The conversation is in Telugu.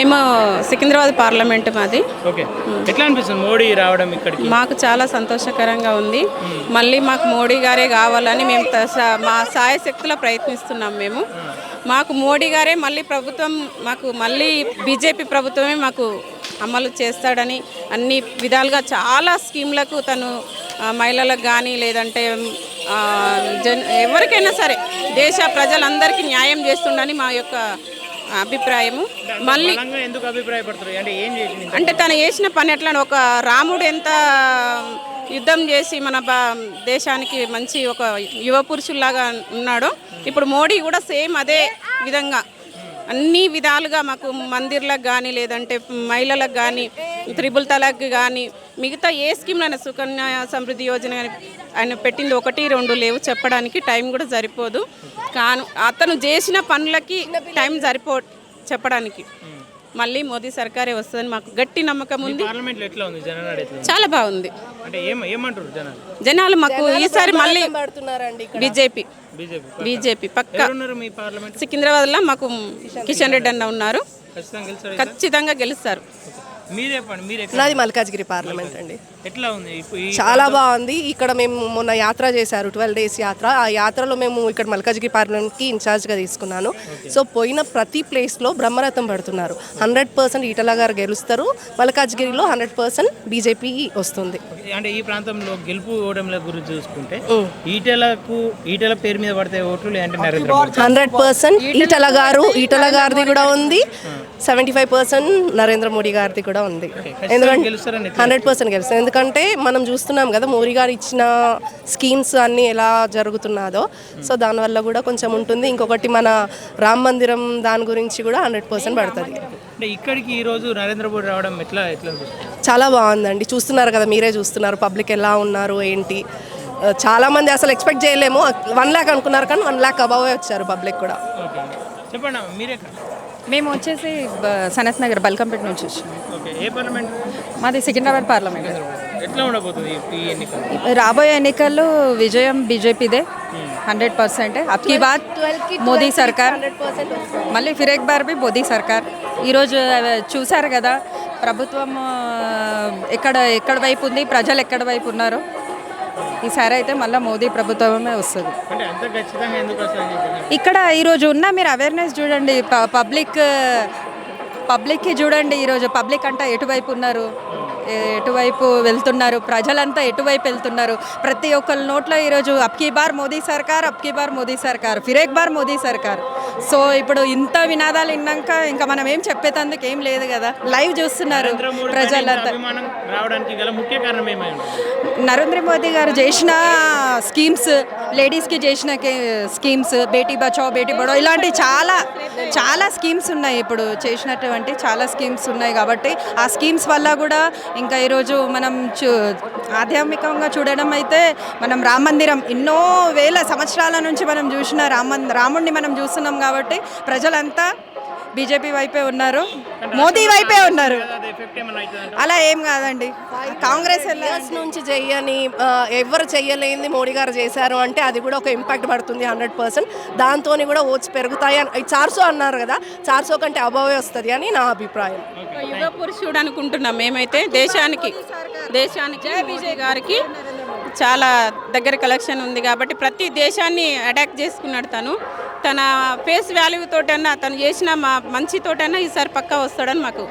మేము సికింద్రాబాద్ పార్లమెంట్ మాది. ఓకే, ఎట్లా అనిపిస్తుంది మోడీ రావడం ఇక్కడికి? మాకు చాలా సంతోషకరంగా ఉంది. మళ్ళీ మాకు మోడీ గారే కావాలని మేము మా సాయశక్తుల ప్రయత్నిస్తున్నాం. మాకు మోడీ గారే మళ్ళీ ప్రభుత్వం, మాకు మళ్ళీ బీజేపీ ప్రభుత్వమే మాకు అమలు చేస్తాడని అన్ని విధాలుగా చాలా స్కీమ్లకు తను మహిళలకు కానీ లేదంటే ఎవరికైనా సరే దేశ ప్రజలందరికీ న్యాయం చేస్తుండని మా యొక్క అభిప్రాయము. మళ్ళీ ఎందుకు అభిప్రాయపడుతున్నారు అంటే తను చేసిన పని ఎట్లా, ఒక రాముడు ఎంత యుద్ధం చేసి మన దేశానికి మంచి ఒక యువ పురుషుల్లాగా ఉన్నాడో, ఇప్పుడు మోడీ కూడా సేమ్ అదే విధంగా అన్ని విధాలుగా మాకు మందిర్లకు కానీ లేదంటే మహిళలకు కానీ త్రిబుల్ తలాక్ కానీ మిగతా ఏ స్కీమ్లైనా సుకన్య సమృద్ధి యోజన కానీ ఆయన పెట్టింది 1-2 లేవు, చెప్పడానికి టైం కూడా సరిపోదు. కానీ అతను చేసిన పనులకి టైం చెప్పడానికి మళ్ళీ మోదీ సర్కారే వస్తుందని మాకు గట్టి నమ్మకం ఉంది. చాలా బాగుంది. జనాలు మాకు ఈసారి మళ్ళీ బీజేపీ పక్కా. సికింద్రాబాద్లో మాకు కిషన్ రెడ్డి అన్న ఉన్నారు, ఖచ్చితంగా గెలుస్తారు. నాది మల్కాజ్గిరి పార్లమెంట్ అండి. ఎట్లా ఉంది? చాలా బాగుంది. ఇక్కడ మేము మొన్న యాత్ర చేశారు, 12 days యాత్ర. ఆ యాత్రలో మేము ఇక్కడ మల్కాజ్గిరి పార్లమెంట్కి ఇన్ఛార్జ్గా తీసుకున్నాను. సో పోయిన ప్రతి ప్లేస్లో బ్రహ్మరథం పడుతున్నారు. 100% ఈటల గారు గెలుస్తారు. మల్కాజ్గిరిలో 100% బీజేపీ వస్తుంది. అంటే ఈ ప్రాంతంలో గెలుపు ఓటముల గురించి చూసుకుంటే ఈటల పేరు మీద పడితే ఓట్లు అంటే 100% ఈటల గారిది కూడా ఉంది, 75% నరేంద్ర మోడీ గారిది కూడా ఉంది. ఎందుకంటే 100% గెలుస్తారు. ఎందుకంటే మనం చూస్తున్నాం కదా మోడీ గారు ఇచ్చిన స్కీమ్స్ అన్నీ ఎలా జరుగుతున్నాదో, సో దానివల్ల కూడా కొంచెం ఉంటుంది. ఇంకొకటి మన రామ్ మందిరం దాని గురించి కూడా 100% పడుతుంది. ఇక్కడికి ఈరోజు నరేంద్ర మోడీ రావడం ఎట్లా చాలా బాగుందండి. చూస్తున్నారు కదా, మీరే చూస్తున్నారు పబ్లిక్ ఎలా ఉన్నారు ఏంటి. చాలామంది అసలు ఎక్స్పెక్ట్ చేయలేము, 1 lakh అనుకున్నారు కానీ 1 lakh అబవే వచ్చారు పబ్లిక్ కూడా. చెప్పండి మీరే. మేము వచ్చేసి సనత్ నగర్ బల్కంపేట నుంచి వచ్చాము. మాది సికింద్రాబాద్ పార్లమెంట్. ఎట్లా ఉండబోతుంది ఈ ఎన్నికలు? రాబోయే ఎన్నికల్లో విజయం బీజేపీదే 100%. అబ్కీ బాత్ మోదీ సర్కార్, మళ్ళీ ఫిర్ ఏక్ బార్ బి మోదీ సర్కార్. ఈరోజు చూశారు కదా ప్రభుత్వం ఎక్కడ వైపు ఉంది, ప్రజలు ఎక్కడ వైపు ఉన్నారు. ఈసారి అయితే మళ్ళీ మోదీ ప్రభుత్వమే వస్తుంది. ఇక్కడ ఈరోజు ఉన్న మీరు అవేర్నెస్ చూడండి, పబ్లిక్కి చూడండి. ఈరోజు పబ్లిక్ అంతా ఎటువైపు ఉన్నారు, ఎటువైపు వెళ్తున్నారు, ప్రజలంతా ఎటువైపు వెళ్తున్నారు. ప్రతి ఒక్కరి నోట్లో ఈరోజు అబ్కీ బార్ మోదీ సర్కార్, అబ్కీ బార్ మోదీ సర్కార్, ఫిర్ ఏక్ బార్ మోదీ సర్కార్. సో ఇప్పుడు ఇంత వినాదాలు విన్నాక ఇంకా మనం ఏం చెప్పేందుకు ఏం లేదు కదా. లైవ్ చూస్తున్నారు ప్రజలంతా. నరేంద్ర మోదీ గారు చేసిన స్కీమ్స్, లేడీస్కి చేసిన స్కీమ్స్, బేటీ బచాओ బేటీ పఢాओ, ఇలాంటి చాలా స్కీమ్స్ ఉన్నాయి. ఇప్పుడు చేసినటువంటి చాలా స్కీమ్స్ ఉన్నాయి కాబట్టి ఆ స్కీమ్స్ వల్ల కూడా ఇంకా ఈరోజు మనం ఆధ్యాత్మికంగా చూడడం అయితే మనం రామ మందిరం ఎన్నో వేల సంవత్సరాల నుంచి మనం చూసిన రాముడిని మనం చూస్తున్నాం కాబట్టి ప్రజలంతా బీజేపీ వైపే ఉన్నారు, మోదీ వైపే ఉన్నారు. అలా ఏం కాదండి, కాంగ్రెస్ నుంచి చెయ్యని ఎవరు చెయ్యలేనిది మోడీ గారు చేశారు అంటే అది కూడా ఒక ఇంపాక్ట్ పడుతుంది 100%. దాంతో కూడా ఓట్స్ పెరుగుతాయి అని 400 అన్నారు కదా, 400 కంటే అబవే వస్తుంది అని నా అభిప్రాయం. యువ పురుషుడు అనుకుంటున్నాం మేమైతే. దేశానికి బీజేపీ గారికి చాలా దగ్గర కలెక్షన్ ఉంది కాబట్టి ప్రతి దేశాన్ని అటాక్ చేసుకున్నాడు తన ఫేస్ వాల్యూ తోటన్నా, తను చేసిన మంచితోటన్నా ఈసారి పక్కా వస్తాడని మాకు